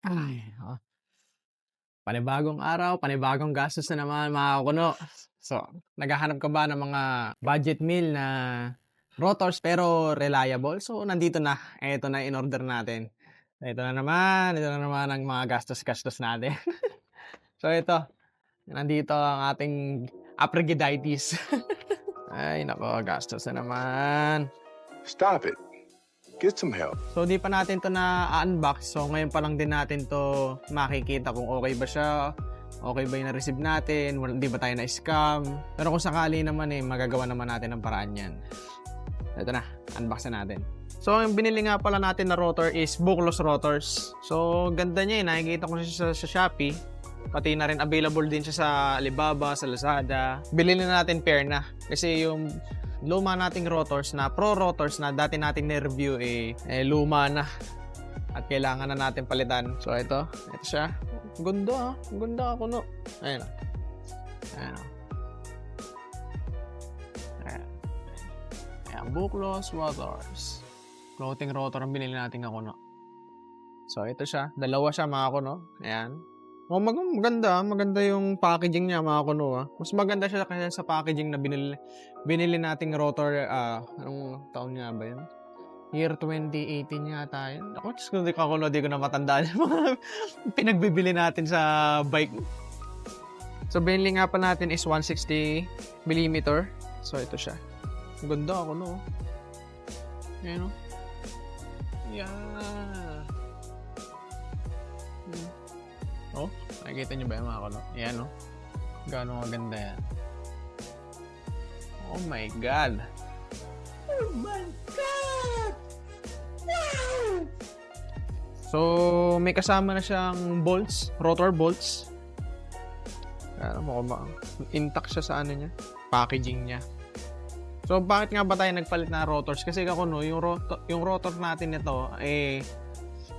Ay, panibagong araw, panibagong gastos na naman mga kakuno. So, naghahanap ka ba ng mga budget meal na rotors pero reliable? So, nandito na. Eto na in-order natin. Ito na naman ang mga gastos-gastos natin. So, ito, nandito ang ating aprigiditis. Ay, nako, gastos na naman. Stop it. Get some help. So, di pa natin to na-unbox. So, ngayon pa lang din natin to makikita kung okay ba siya, okay ba yung na-receive natin, hindi ba tayo na-scam. Pero kung sakali naman magagawa naman natin ang paraan yan. Ito na, unbox na natin. So, yung binili nga pala natin na rotor is Buclos Rotors. So, ganda niya nakikita ko siya sa Shopee. Pati na rin available din siya sa Alibaba, sa Lazada. Bilhin na natin pair na. Kasi yung luma nating rotors na pro rotors na dati nating na-review luma na at kailangan na natin palitan. So ito siya. Ganda ako no. Ayun. Ayan, Buclos Rotors. Floating rotor ang binili natin ako no. So ito siya, dalawa siya mga kuno. Ayan. Maganda yung packaging niya mga kuno. Mas maganda siya kaysa sa packaging na binili nating rotor, anong taon nga ba yun? Year 2018 yata yun. Ako, hindi ko na matandaan yung mga pinagbibili natin sa bike. So, binili nga pa natin is 160mm. So, ito siya. Ganda ako, no? Ayan, no? Yeah. Oh, nakikita nyo ba yung mga kuno? Ayan, no? Gano'ng maganda yan. Oh my God! Oh my God! Wow! So, may kasama na siyang bolts, rotor bolts. Ano mo ba? Intact siya sa ano niya, packaging niya. So, bakit nga ba tayo nagpalit na rotors? Kasi ako no, yung rotor natin nito,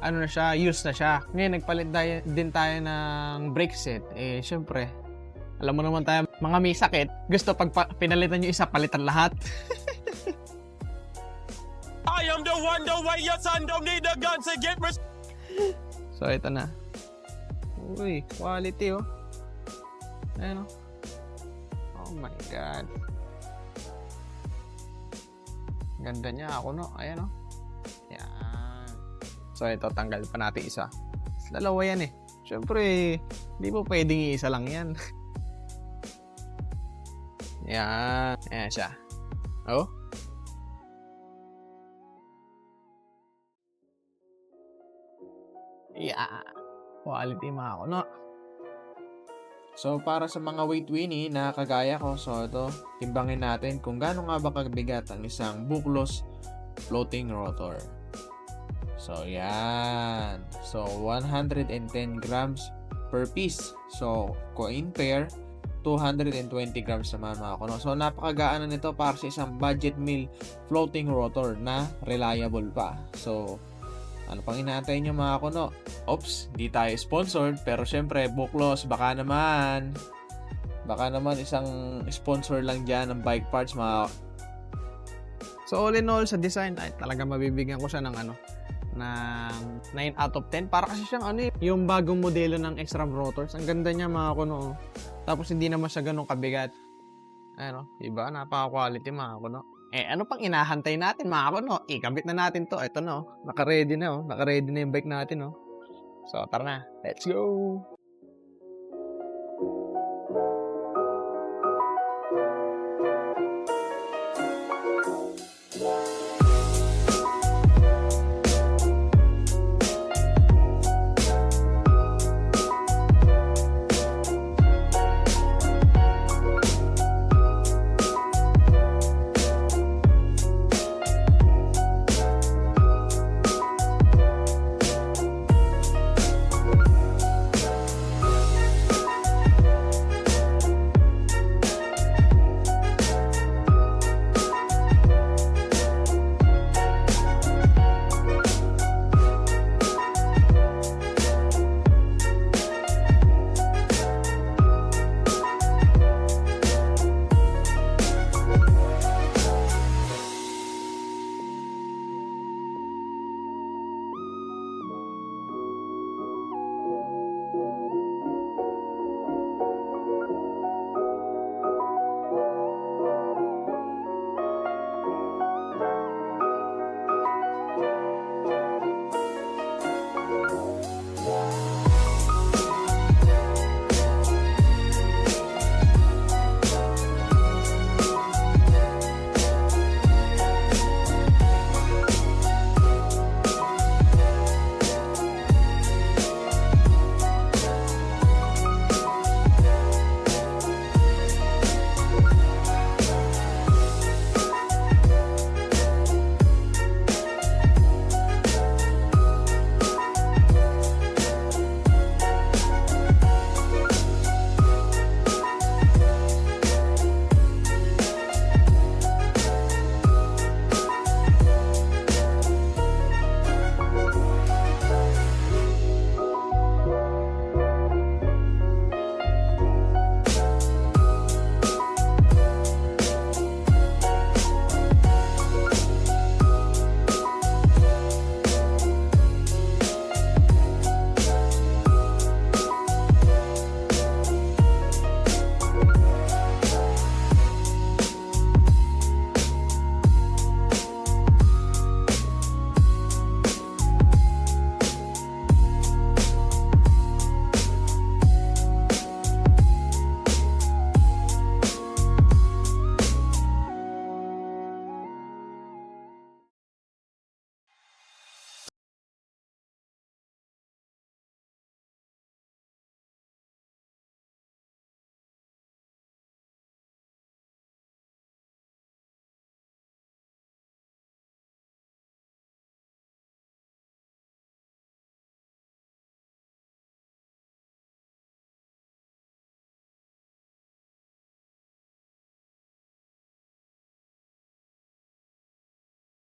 ano na siya, used na siya. Ngayon, nagpalit din tayo ng brake set. Syempre, alam mo naman tayo, mga may sakit, gusto pag pinalitan yung isa, palitan lahat. I am the one, the way your son don't need a gun to get rich. So, ito na. Uy, quality oh. Ayan oh. Oh my God. Ganda niya ako no. Ayan oh. Yan. So, ito, tanggal pa natin isa. Dalawa yan Siyempre, hindi po pwedeng isa lang yan. Yan. Ayan siya. Oh. Yeah. Quality mga kuno. So, para sa mga weight winnie na kagaya ko, so ito, timbangin natin kung gaano nga ba kabigat ang isang Buclos floating rotor. So, yan. So, 110 grams per piece. So, coin pair, 220 grams naman mga kuno. So, napakagaan na nito para sa isang budget meal floating rotor na reliable pa. So, ano pang inaantay nyo mga kuno? Oops, di tayo sponsored. Pero syempre, Buclos, baka naman isang sponsor lang dyan ng bike parts mga. So all in all, sa design, ay talaga mabibigyan ko siya ng ng 9 out of 10. Para kasi siyang yung bagong modelo ng X-Ram rotors. Ang ganda niya mga kuno. Tapos hindi naman siya ganun kabigat. Diba? Napaka-quality mga kuno. Ano pang inahantay natin mga kuno? Ikabit na natin to. Ito na Naka-ready na Naka-ready na yung bike natin So, tara na. Let's go!